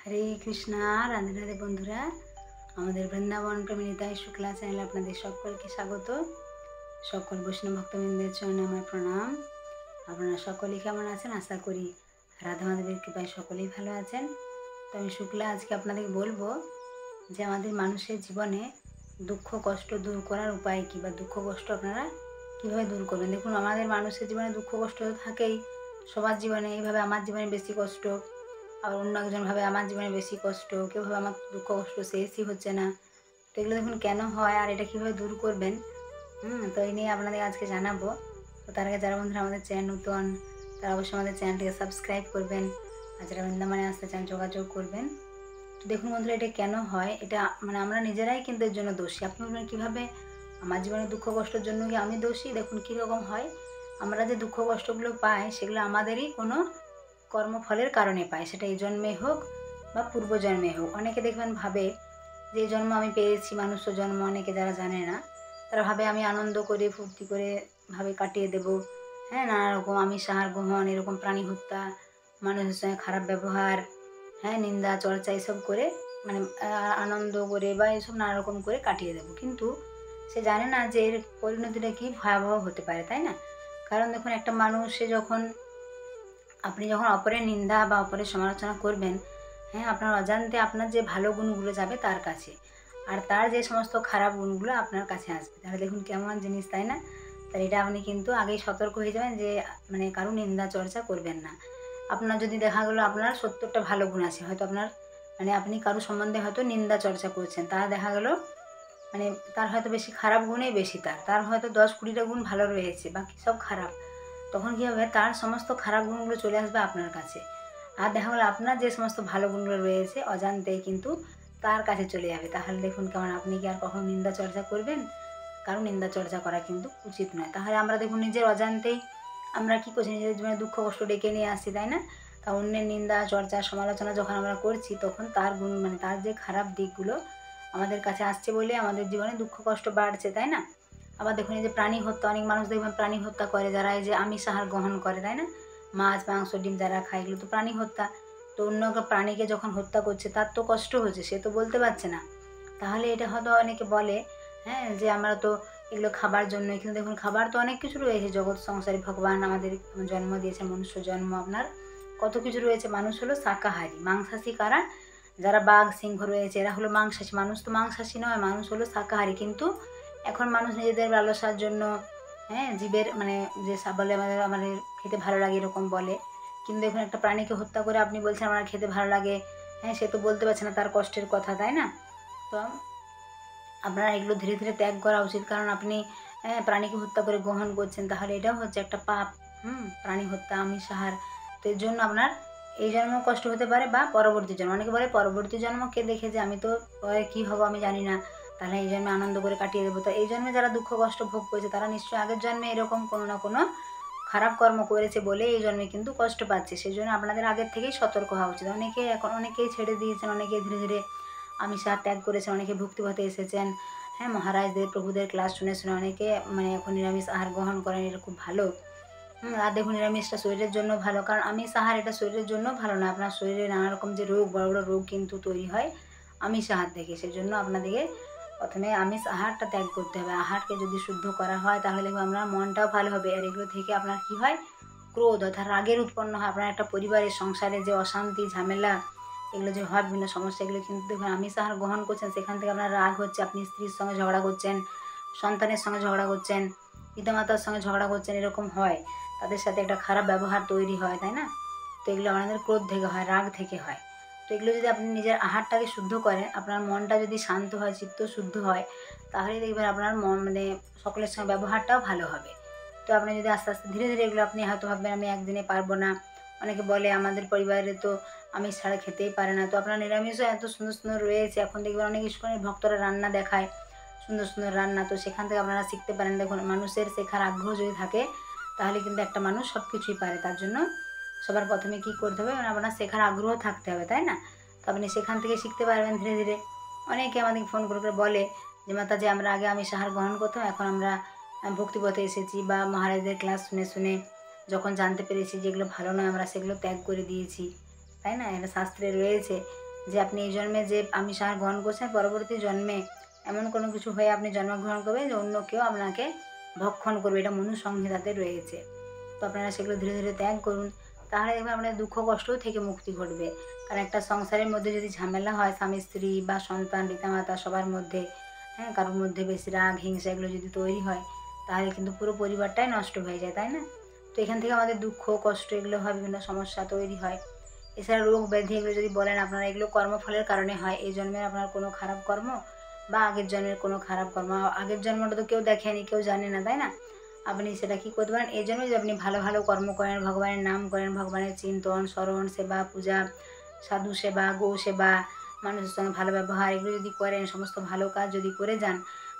হরে কৃষ্ণা। রাধে রাধে বন্ধুরা, আমাদের বৃন্দাবন প্রেমী নিতাই শুক্লা চ্যানেলে আপনাদের সকলকে স্বাগত। সকল বৈষ্ণব ভক্তবৃন্দের চরণে আমার প্রণাম। আপনারা সকলেই কেমন আছেন? আশা করি রাধা মাধবের কৃপায় সকলেই ভালো আছেন। তো আমি শুক্লা আজকে আপনাদের বলবো যে আমাদের মানুষের জীবনে দুঃখ কষ্ট দূর করার উপায় কী, বা দুঃখ কষ্ট আপনারা কীভাবে দূর করবেন। দেখুন, আমাদের মানুষের জীবনে দুঃখ কষ্ট তো থাকেই, সবার জীবনে। এইভাবে আমার জীবনে বেশি কষ্ট, আর অন্য একজন ভাবে আমার জীবনে বেশি কষ্ট, কেউ ভাবে আমার দুঃখ কষ্ট শেষই হচ্ছে না। তো এগুলো দেখুন কেন হয়, আর এটা কীভাবে দূর করবেন। তো এই নিয়ে আপনাদের আজকে জানাবো। তো তার আগে যারা বন্ধুরা আমাদের চ্যানেল নতুন, তারা অবশ্যই আমাদের চ্যানেলটিকে সাবস্ক্রাইব করবেন, আর যারা বৃন্দাবনে আসতে চান যোগাযোগ করবেন। তো দেখুন বন্ধুরা, এটা কেন হয়, এটা আমরা নিজেরাই কিন্তু এর জন্য দোষী। আপনি বলবেন কীভাবে? আমার জীবনে দুঃখ কষ্টের জন্য কি আমি দোষী? দেখুন কীরকম হয়, আমরা যে দুঃখ কষ্টগুলো পাই সেগুলো আমাদেরই কোনো কর্মফলের কারণে পাই, সেটা এই জন্মে হোক বা পূর্বজন্মে হোক। অনেকে দেখবেন ভাবে যে এই জন্ম আমি পেয়েছি মানুষ্য জন্ম, অনেকে যারা জানে না তারা ভাবে আমি আনন্দ করে ফুর্তি করে ভাবে কাটিয়ে দেব। নানা রকম আমিষ আহার গ্রহণ, এরকম প্রাণী হত্যা, মানুষের সঙ্গে খারাপ ব্যবহার, নিন্দা চর্চা এসব করে আনন্দ করে বা এসব নানা রকম করে কাটিয়ে দেব। কিন্তু সে জানে না যে এর পরিণতিটা কি ভয়াবহ হতে পারে, তাই না? কারণ দেখুন, একটা মানুষ সে যখন আপনি যখন অপরের নিন্দা বা অপরের সমালোচনা করবেন, আপনার অজান্তে আপনার যে ভালো গুণগুলো যাবে তার কাছে, আর তার যে সমস্ত খারাপ গুণগুলো আপনার কাছে আসবে। তাহলে দেখুন কেমন জিনিস, তাই না? তাহলে এটা আপনি কিন্তু আগেই সতর্ক হয়ে যাবেন যে কারো নিন্দা চর্চা করবেন না। আপনার যদি দেখা গেলো আপনার 70টা ভালো গুণ আছে, হয়তো আপনার আপনি কারো সম্বন্ধে হয়তো নিন্দা চর্চা করছেন, তার দেখা গেলো তার হয়তো বেশি খারাপ গুণই বেশি, তার হয়তো 10-20টা গুণ ভালো রয়েছে, বাকি সব খারাপ। তখন কী হবে, তার সমস্ত খারাপ গুণগুলো চলে আসবে আপনার কাছে, আর দেখা গেলো আপনার যে সমস্ত ভালো গুণগুলো রয়েছে অজান্তেই কিন্তু তার কাছে চলে যাবে। তাহলে দেখুন কেমন, আপনি কি আর কখনো নিন্দা চর্চা করবেন? কারণ নিন্দা চর্চা করা কিন্তু উচিত নয়। তাহলে আমরা দেখুন নিজের অজান্তেই আমরা কী করছি, নিজের জীবনে দুঃখ কষ্ট ডেকে নিয়ে আসছি, তাই না? তা অন্যের নিন্দা চর্চা সমালোচনা যখন আমরা করছি, তখন তার গুণ তার যে খারাপ দিকগুলো আমাদের কাছে আসছে বলে আমাদের জীবনে দুঃখ কষ্ট বাড়ছে, তাই না? আবার দেখুন, এই যে প্রাণী হত্যা, অনেক মানুষ দেখবেন প্রাণী হত্যা করে, যারা এই যে আমিষ আহার গ্রহণ করে, তাই না? মাছ মাংস ডিম যারা খায়, এগুলো তো প্রাণী হত্যা। তো অন্য প্রাণীকে যখন হত্যা করছে তার তো কষ্ট হচ্ছে, সে তো বলতে পারছে না। তাহলে এটা হয়তো অনেকে বলে যে আমরা তো এগুলো খাবার জন্যই, কিন্তু দেখুন খাবার তো অনেক কিছু রয়েছে জগৎ সংসারে। ভগবান আমাদের জন্ম দিয়েছে, মনুষ্য জন্ম, আপনার কত কিছু রয়েছে। মানুষ হলো শাকাহারী, মাংসাশী কারা? যারা বাঘ সিংহ রয়েছে এরা হলো মাংসাশী, মানুষ তো মাংসাশী নয়, মানুষ হলো শাকাহারী। কিন্তু এখন মানুষ নিজেদের লালসার জন্য জীবের যে বলে আমাদের খেতে ভালো লাগে এরকম বলে, কিন্তু দেখুন একটা প্রাণীকে হত্যা করে আপনি বলছেন আমার খেতে ভালো লাগে, সে তো বলতে পারছে না তার কষ্টের কথা, তাই না? তো আপনারা এগুলো ধীরে ধীরে ত্যাগ করা উচিত, কারণ আপনি প্রাণীকে হত্যা করে গ্রহণ করছেন, তাহলে এটাও হচ্ছে একটা পাপ। প্রাণী হত্যা, আমিষ আহার। তো এর জন্য আপনার এই জন্ম কষ্ট হতে পারে বা পরবর্তী জন্ম। অনেকে বলে পরবর্তী জন্মকে দেখে যে আমি তো পরে কী হবো আমি জানি না, তাহলে এই জন্মে আনন্দ করে কাটিয়ে দেবো। তো এই জন্মে যারা দুঃখ কষ্ট ভোগ করেছে তারা নিশ্চয়ই আগের জন্মে এরকম কোনো না কোনো খারাপ কর্ম করেছে বলে এই জন্মে কিন্তু কষ্ট পাচ্ছে। সেই জন্য আপনাদের আগের থেকেই সতর্ক হওয়া উচিত। অনেকেই ছেড়ে দিয়েছেন, অনেকে ধীরে ধীরে আমিষ আহার ত্যাগ করেছেন, অনেকে ভক্তিপথে এসেছেন। মহারাজদের প্রভুদের ক্লাস শুনে শুনে অনেকে এখন নিরামিষ আহার গ্রহণ করেন, এটা খুব ভালো। আর দেখুন নিরামিষটা শরীরের জন্য ভালো, কারণ আমিষ আহার এটা শরীরের জন্য ভালো না। আপনার শরীরে নানা রকম যে রোগ, বড় বড় রোগ কিন্তু তৈরি হয় আমিষ আহার থেকে। সেই জন্য আপনাদেরকে প্রথমে আমিষ আহারটা ত্যাগ করতে হবে। আহারকে যদি শুদ্ধ করা হয় তাহলে দেখবেন আপনার মনটাও ভালো হবে। আর এগুলো থেকে আপনার কী হয়, ক্রোধ অর্থাৎ রাগের উৎপন্ন হয়। আপনার একটা পরিবারের সংসারে যে অশান্তি ঝামেলা এগুলো যে হয়, বিভিন্ন সমস্যা, এগুলো কিন্তু দেখুন আমিষ আহার গ্রহণ করছেন, সেখান থেকে আপনার রাগ হচ্ছে, আপনি স্ত্রীর সঙ্গে ঝগড়া করছেন, সন্তানের সঙ্গে ঝগড়া করছেন, পিতামাতার সঙ্গে ঝগড়া করছেন, এরকম হয়। তাদের সাথে একটা খারাপ ব্যবহার তৈরি হয়, তাই না? তো এগুলো আমাদের ক্রোধ থেকে হয়, রাগ থেকে হয়। তো এগুলো যদি আপনি নিজের আহারটাকে শুদ্ধ করেন, আপনার মনটা যদি শান্ত হয়, চিত্ত শুদ্ধ হয়, তাহলে দেখবেন আপনার মন সকলের সঙ্গে ব্যবহারটাও ভালো হবে। তো আপনি যদি আস্তে আস্তে ধীরে ধীরে এগুলো, আপনি হয়তো ভাববেন আমি একদিনে পারবো না। অনেকে বলে আমাদের পরিবারে তো আমিষ ছাড়া খেতেই পারে না। তো আপনার নিরামিষও এত সুন্দর সুন্দর রয়েছে, এখন দেখবেন অনেক ইস্কনের ভক্তরা রান্না দেখায়, সুন্দর সুন্দর রান্না। তো সেখান থেকে আপনারা শিখতে পারেন। দেখুন মানুষের শেখার আগ্রহ যদি থাকে তাহলে কিন্তু একটা মানুষ সব কিছুই পারে। তার জন্য সবার প্রথমে কী করতে হবে, আপনার শেখার আগ্রহ থাকতে হবে, তাই না? তো আপনি সেখান থেকে শিখতে পারবেন ধীরে ধীরে। অনেকে আমাদেরকে ফোন করে করে বলে যে মাতাজি আমরা আগে আমিষ আহার গ্রহণ করতাম, এখন আমরা ভক্তিপথে এসেছি, বা মহারাজদের ক্লাস শুনে শুনে যখন জানতে পেরেছি যেগুলো ভালো নয় আমরা সেগুলো ত্যাগ করে দিয়েছি, তাই না? এটা শাস্ত্রে রয়েছে যে আপনি এই জন্মে যে আমিষ আহার গ্রহণ করছেন, পরবর্তী জন্মে এমন কোনো কিছু হয়ে আপনি জন্মগ্রহণ করবেন যে অন্য কেউ আপনাকে ভক্ষণ করবে, এটা মনু সংহিতাতে রয়েছে। তো আপনারা সেগুলো ধীরে ধীরে ত্যাগ করুন, তাহলে দেখবেন আপনাদের দুঃখ কষ্ট থেকে মুক্তি ঘটবে। কারণ একটা সংসারের মধ্যে যদি ঝামেলা হয়, স্বামী স্ত্রী বা সন্তান পিতামাতা সবার মধ্যে, হ্যাঁ, কারোর মধ্যে বেশি রাগ হিংসা এগুলো যদি তৈরি হয়, তাহলে কিন্তু পুরো পরিবারটাই নষ্ট হয়ে যায়, তাই না? তো এখান থেকে আমাদের দুঃখ কষ্ট এগুলো হয়, বিভিন্ন সমস্যা তৈরি হয়। এছাড়া রোগ ব্যাধি এগুলো যদি বলেন আপনারা, এগুলো কর্মফলের কারণে হয়। এই জন্মের আপনার কোনো খারাপ কর্ম বা আগের জন্মের কোনো খারাপ কর্ম, আগের জন্মটা তো কেউ দেখেনি, কেউ জানে না, তাই না? আপনি সেটা কী করতে পারেন, এই জন্যই যদি আপনি ভালো ভালো কর্ম করেন, ভগবানের নাম করেন, ভগবানের চিন্তন স্মরণ সেবা পূজা, সাধু সেবা, গৌ সেবা, মানুষের সঙ্গে ভালো ব্যবহার এগুলো যদি করেন, সমস্ত ভালো কাজ যদি করে যান,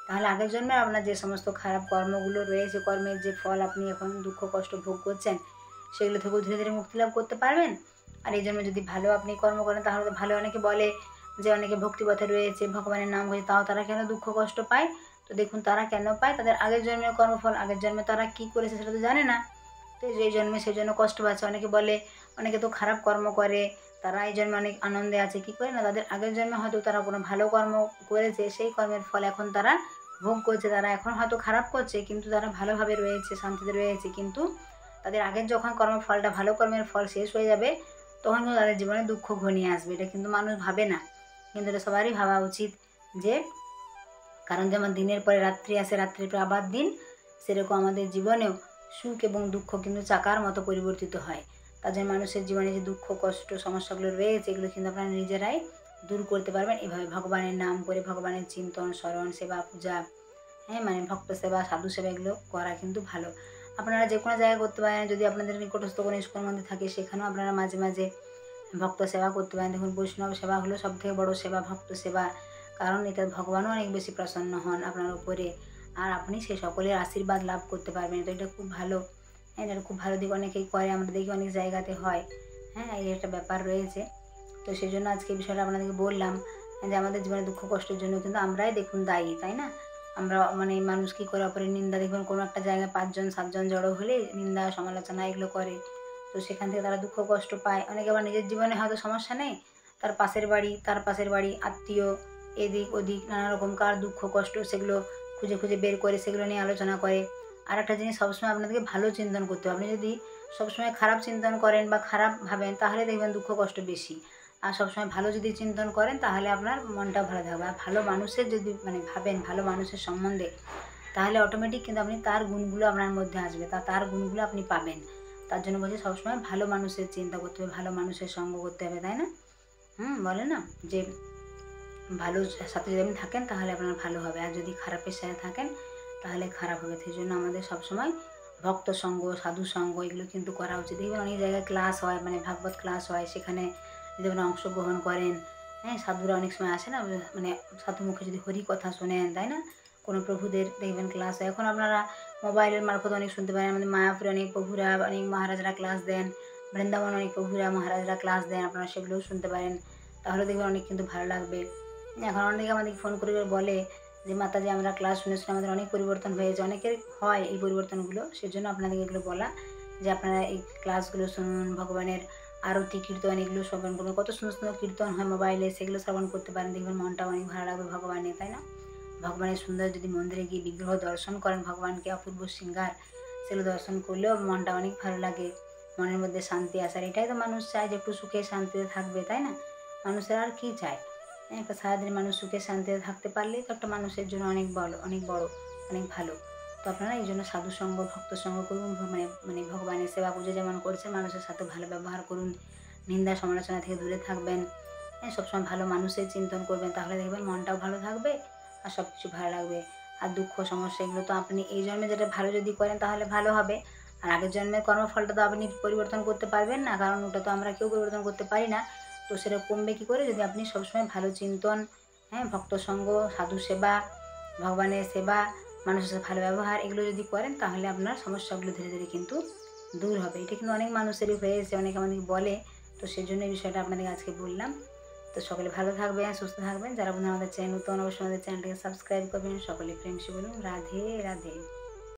তাহলে আগের জন্মে আপনার যে সমস্ত খারাপ কর্মগুলো রয়েছে, কর্মের যে ফল আপনি এখন দুঃখ কষ্ট ভোগ করছেন, সেগুলো থেকেও ধীরে ধীরে মুক্তি লাভ করতে পারবেন। আর এই জন্য যদি ভালো আপনি কর্ম করেন, তাহলে তো ভালো। অনেকে বলে যে অনেকে ভক্তিপথে রয়েছে, ভগবানের নাম করে, তাও তারা কেন দুঃখ কষ্ট পায়? তো দেখুন তারা কেন পায়, তাদের আগের জন্মের কর্মফল, আগের জন্মে তারা কী করেছে সেটা তো জানে না। তো এই জন্মে সেই জন্য কষ্ট পাচ্ছে। অনেকে বলে অনেকে তো খারাপ কর্ম করে, তারা এই জন্মে অনেক আনন্দে আছে, কী করে না, তাদের আগের জন্মে হয়তো তারা কোনো ভালো কর্ম করেছে, সেই কর্মের ফল এখন তারা ভোগ করছে। তারা এখন হয়তো খারাপ করছে, কিন্তু তারা ভালোভাবে রয়েছে, শান্তিতে রয়েছে, কিন্তু তাদের আগের যখন কর্মফলটা, ভালো কর্মের ফল শেষ হয়ে যাবে, তখন কিন্তু তাদের জীবনে দুঃখ ঘনিয়ে আসবে। এটা কিন্তু মানুষ ভাবে না, কিন্তু এটা সবারই ভাবা উচিত। যে কারণ যেমন দিনের পরে রাত্রি আসে, রাত্রির পরে আবার দিন, সেরকম আমাদের জীবনেও সুখ এবং দুঃখ কিন্তু চাকার মতো পরিবর্তিত হয়। তার জন্য মানুষের জীবনে যে দুঃখ কষ্ট সমস্যাগুলো রয়েছে, এগুলো কিন্তু আপনারা নিজেরাই দূর করতে পারবেন এভাবে ভগবানের নাম করে, ভগবানের চিন্তন স্মরণ সেবা পূজা, হ্যাঁ, মানে ভক্ত সেবা সাধু সেবা এগুলো করা কিন্তু ভালো। আপনারা যে কোনো জায়গায় করতে পারেন, যদি আপনাদের নিকটস্থ কোনো স্কুল মন্দির থাকে, সেখানেও আপনারা মাঝে মাঝে ভক্ত সেবা করতে পারেন। দেখুন বৈষ্ণব সেবা হলো সবথেকে বড় সেবা, ভক্ত সেবা। কারণ এটা ভগবানও অনেক বেশি প্রসন্ন হন আপনার উপরে, আর আপনি সেই সকলের আশীর্বাদ লাভ করতে পারবেন। তো এটা খুব ভালো, হ্যাঁ, এটা খুব ভালো দিক। অনেকেই করে, আমরা দেখি অনেক জায়গাতে হয়, হ্যাঁ, এই একটা ব্যাপার রয়েছে। তো সেই জন্য আজকে এই বিষয়টা আপনাদেরকে বললাম, যে আমাদের জীবনে দুঃখ কষ্টের জন্য কিন্তু আমরাই দেখুন দায়ী, তাই না? আমরা মানে মানুষ কী করে, অপরের নিন্দা, দেখবেন কোনো একটা জায়গায় 5 জন 7 জন জড়ো হলে নিন্দা সমালোচনা এগুলো করে, তো সেখান থেকে তারা দুঃখ কষ্ট পায়। অনেকে আবার নিজের জীবনে হয়তো সমস্যা নেই, তার পাশের বাড়ি, তার পাশের বাড়ি আত্মীয়, এদিক ওদিক নানা রকম কার দুঃখ কষ্ট, সেগুলো খুঁজে খুঁজে বের করে সেগুলো নিয়ে আলোচনা করে। আর একটা জিনিস সবসময় আপনাদেরকে ভালো চিন্তন করতে হবে। আপনি যদি সবসময় খারাপ চিন্তন করেন বা খারাপ ভাবেন, তাহলে দেখবেন দুঃখ কষ্ট বেশি। আর সবসময় ভালো যদি চিন্তন করেন, তাহলে আপনার মনটা ভালো থাকবে। আর ভালো মানুষের যদি মানে ভাবেন, ভালো মানুষের সম্বন্ধে, তাহলে অটোমেটিক কিন্তু আপনি তার গুণগুলো আপনার মধ্যে আসবে, তার গুণগুলো আপনি পাবেন। তার জন্য বলছি সবসময় ভালো মানুষের চিন্তা করতে হবে, ভালো মানুষের সঙ্গ করতে হবে, তাই না? বলে না যে ভালোর সাথে যদি আপনি থাকেন, তাহলে আপনার ভালো হবে, আর যদি খারাপের সাথে থাকেন, তাহলে খারাপ হবে। সেই জন্য আমাদের সবসময় ভক্ত সঙ্গ, সাধু সঙ্গ এগুলো কিন্তু করা উচিত। দেখবেন অনেক জায়গায় ক্লাস হয়, মানে ভাগবত ক্লাস হয়, সেখানে যদি আপনি অংশগ্রহণ করেন, হ্যাঁ, সাধুরা অনেক সময় আসে না, মানে সাধু মুখে যদি হরি কথা শোনেন, তাই না? কোনো প্রভুদের দেখবেন ক্লাস হয়। এখন আপনারা মোবাইলের মারফত অনেক শুনতে পারেন, আমাদের মায়াপুরে অনেক প্রভুরা, অনেক মহারাজরা ক্লাস দেন, বৃন্দাবন অনেক প্রভুরা মহারাজরা ক্লাস দেন, আপনারা সেগুলোও শুনতে পারেন। তাহলে দেখবেন অনেক কিন্তু ভালো লাগবে। এখন অনেকে আমাদেরকে ফোন করে বলে যে মাতাজি আমরা ক্লাস শুনেছিলাম, আমাদের অনেক পরিবর্তন হয়েছে। অনেকের হয় এই পরিবর্তনগুলো, সেজন্য আপনাদেরকে এগুলো বলা, যে আপনারা এই ক্লাসগুলো শুনুন, ভগবানের আরতি কীর্তন এগুলো শ্রবণ করুন। কত সুন্দর সুন্দর কীর্তন হয় মোবাইলে, সেগুলো শ্রবণ করতে পারেন, দেখবেন মনটা অনেক ভালো লাগবে ভগবানের, তাই না? ভগবানের সুন্দর যদি মন্দিরে গিয়ে বিগ্রহ দর্শন করেন, ভগবানকে অপূর্ব শৃঙ্গার, সেগুলো দর্শন করলেও মনটা অনেক ভালো লাগে, মনের মধ্যে শান্তি আসার। এটাই তো মানুষ চায়, যে একটু সুখে শান্তিতে থাকবে, তাই না? মানুষের আর কী চায়? একটা সারাদিন মানুষ সুখে শান্তিতে থাকতে পারলেই তো একটা মানুষের জন্য অনেক বড়, অনেক বড়, অনেক ভালো। তো আপনারা এই জন্য সাধু সঙ্গ ভক্ত সঙ্গ করুন, মানে মানে ভগবানের সেবা পুজো যেমন করছেন, মানুষের সাথে ভালো ব্যবহার করুন, নিন্দা সমালোচনা থেকে দূরে থাকবেন, হ্যাঁ, সবসময় ভালো মানুষের চিন্তন করবেন, তাহলে দেখবেন মনটাও ভালো থাকবে আর সব কিছু ভালো লাগবে। আর দুঃখ সমস্যা এগুলো তো আপনি এই জন্মে যেটা ভালো যদি করেন, তাহলে ভালো হবে। আর আগের জন্মের কর্মফলটা তো আপনি পরিবর্তন করতে পারবেন না, কারণ ওটা তো আমরা কেউ পরিবর্তন করতে পারি না। তো সেটা কমবে কী করে, যদি আপনি সবসময় ভালো চিন্তন, হ্যাঁ, ভক্ত সঙ্গ, সাধু সেবা, ভগবানের সেবা, মানুষের সাথে ভালো ব্যবহার এগুলো যদি করেন, তাহলে আপনার সমস্যাগুলো ধীরে ধীরে কিন্তু দূর হবে। এটা কিন্তু অনেক মানুষেরই হয়েছে, অনেকে আমাদেরকে বলে। তো সেই জন্য এই বিষয়টা আপনাদেরকে আজকে বললাম। তো সকলে ভালো থাকবেন, সুস্থ থাকবেন। যারা বন্ধু আমাদের চ্যানেল নতুন, অবশ্যই আমাদের চ্যানেলটিকে সাবস্ক্রাইব করবেন। সকলে প্রেম সে বলুন রাধে রাধে।